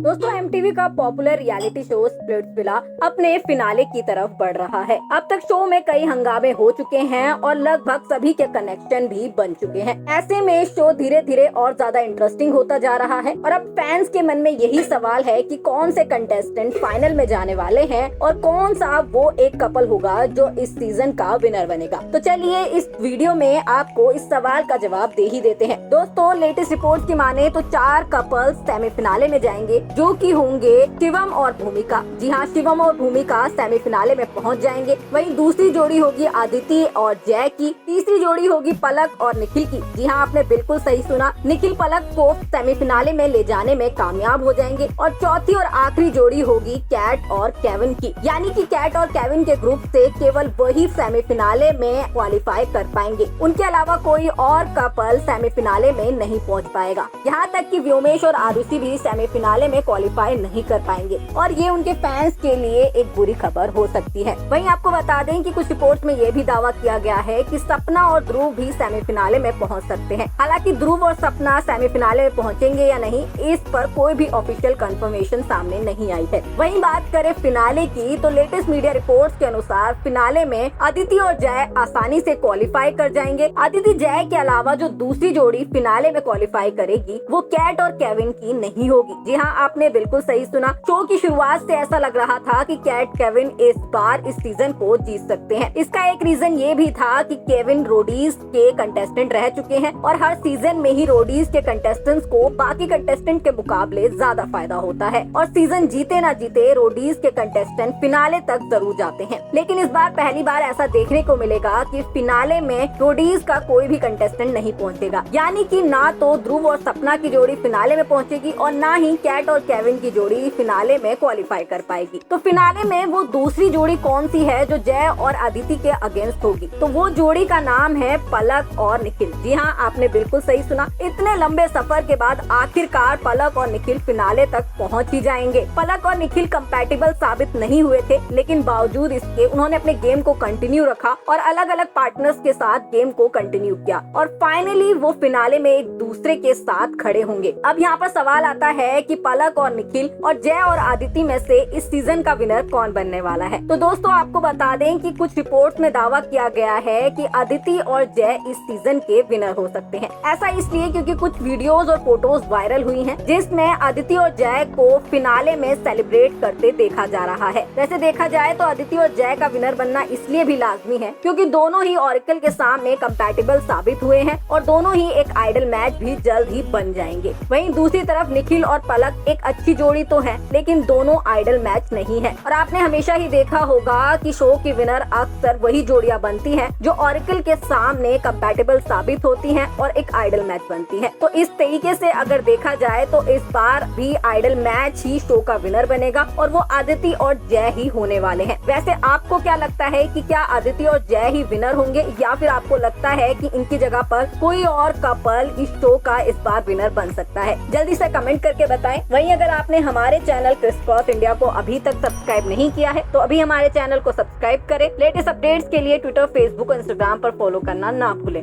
दोस्तों एमटीवी का popular reality show Splitsvilla अपने फिनाले की तरफ बढ़ रहा है। अब तक शो में कई हंगामे हो चुके हैं और लगभग सभी के कनेक्शन भी बन चुके हैं। ऐसे में शो धीरे धीरे और ज्यादा इंटरेस्टिंग होता जा रहा है और अब फैंस के मन में यही सवाल है कि कौन से कंटेस्टेंट फाइनल में जाने वाले हैं और कौन सा वो एक कपल होगा जो इस सीजन का विनर बनेगा। तो चलिए इस वीडियो में आपको इस सवाल का जवाब दे ही देते हैं। दोस्तों लेटेस्ट रिपोर्ट की माने तो 4 कपल्स सेमीफिनाले में जाएंगे जो कि होंगे शिवम और भूमिका। जी हाँ, शिवम और भूमिका सेमीफिनाले में पहुंच जाएंगे। वहीं दूसरी जोड़ी होगी आदिति और जय की। तीसरी जोड़ी होगी पलक और निखिल की। जी हाँ, आपने बिल्कुल सही सुना, निखिल पलक को सेमीफिनाले में ले जाने में कामयाब हो जाएंगे। और चौथी और आखिरी जोड़ी होगी कैट और केविन की। यानी कि कैट और केविन के ग्रुप से केवल वही सेमीफिनाले में क्वालिफाई कर पाएंगे, उनके अलावा कोई और कपल सेमीफिनाले में नहीं पहुंच पाएगा। यहाँ तक कि व्योमेश और आरुषि भी सेमीफिनाले में क्वालिफाई नहीं कर पाएंगे और ये उनके फैंस के लिए एक बुरी खबर हो सकती है। वहीं आपको बता दें कि कुछ रिपोर्ट्स में ये भी दावा किया गया है कि सपना और ध्रुव भी सेमीफिनाले में पहुंच सकते हैं। हालांकि ध्रुव और सपना सेमीफिनाले में पहुंचेंगे या नहीं, इस पर कोई भी ऑफिशियल कंफर्मेशन सामने नहीं आई है। वहीं बात करें फिनाले की तो लेटेस्ट मीडिया रिपोर्ट्स के अनुसार फिनाले में अदिति और जय आसानी से क्वालिफाई कर जाएंगे। अदिति जय के अलावा जो दूसरी जोड़ी फिनाले में क्वालिफाई करेगी वो कैट और केविन की नहीं होगी। जी हाँ, आपने बिल्कुल सही सुना। शो की शुरुआत से ऐसा लग रहा था कि कैट केविन इस बार इस सीजन को जीत सकते हैं। इसका एक रीजन ये भी था कि केविन रोडीज के कंटेस्टेंट रह चुके हैं और हर सीजन में ही रोडीज के कंटेस्टेंट्स को बाकी कंटेस्टेंट के मुकाबले ज्यादा फायदा होता है और सीजन जीते ना जीते रोडीज के कंटेस्टेंट फिनाले तक जरूर जाते हैं। लेकिन इस बार पहली बार ऐसा देखने को मिलेगा कि फिनाले में रोडीज का कोई भी कंटेस्टेंट नहीं पहुंचेगा। यानी कि ना तो ध्रुव और सपना की जोड़ी फिनाले में पहुंचेगी और ना ही कैट और केविन की जोड़ी फिनाले में क्वालिफाई कर पाएगी। तो फिनाले में वो दूसरी जोड़ी कौन सी है जो जय और अदिति के अगेंस्ट होगी? तो वो जोड़ी का नाम है पलक और निखिल। जी हाँ, आपने बिल्कुल सही सुना। इतने लंबे सफर के बाद आखिरकार पलक और निखिल फिनाले तक पहुंच ही जाएंगे। पलक और निखिल कंपैटिबल साबित नहीं हुए थे, लेकिन बावजूद इसके उन्होंने अपने गेम को कंटिन्यू रखा और अलग अलग पार्टनर्स के साथ गेम को कंटिन्यू किया और फाइनली वो फिनाले में एक दूसरे के साथ खड़े होंगे। अब यहाँ पर सवाल आता है कि पलक और निखिल और जय और आदिति में से इस सीजन का विनर कौन बनने वाला है? तो दोस्तों आपको बता दें कि कुछ रिपोर्ट्स में दावा किया गया है कि आदिति और जय इस सीजन के विनर हो सकते हैं। ऐसा इसलिए क्योंकि कुछ वीडियोस और फोटोज वायरल हुई हैं जिसमें आदिति और जय को फिनाले में सेलिब्रेट करते देखा जा रहा है। वैसे देखा जाए तो आदिति और जय का विनर बनना इसलिए भी लाजमी है क्योंकि दोनों ही ऑरेकल के सामने कंपैटिबल साबित हुए हैं और दोनों ही एक आइडल मैच भी जल्द ही बन जाएंगे। वहीं दूसरी तरफ निखिल और पलक एक अच्छी जोड़ी तो है, लेकिन दोनों आइडल मैच नहीं है और आपने हमेशा ही देखा होगा कि शो की विनर अक्सर वही जोड़ियां बनती हैं जो ऑरेकल के सामने कंपैटिबल साबित होती हैं और एक आइडल मैच बनती है। तो इस तरीके से अगर देखा जाए तो इस बार भी आइडल मैच ही शो का विनर बनेगा और वो आदिति और जय ही होने वाले हैं। वैसे आपको क्या लगता है कि क्या आदिति और जय ही विनर होंगे या फिर आपको लगता है कि इनकी जगह पर कोई और कपल इस शो का इस बार विनर बन सकता है? जल्दी से कमेंट करके बताएं। वहीं अगर आपने हमारे चैनल क्रिस क्रॉस इंडिया को अभी तक सब्सक्राइब नहीं किया है तो अभी हमारे चैनल को सब्सक्राइब करें। लेटेस्ट अपडेट्स के लिए ट्विटर, फेसबुक और इंस्टाग्राम पर फॉलो करना ना भूलें।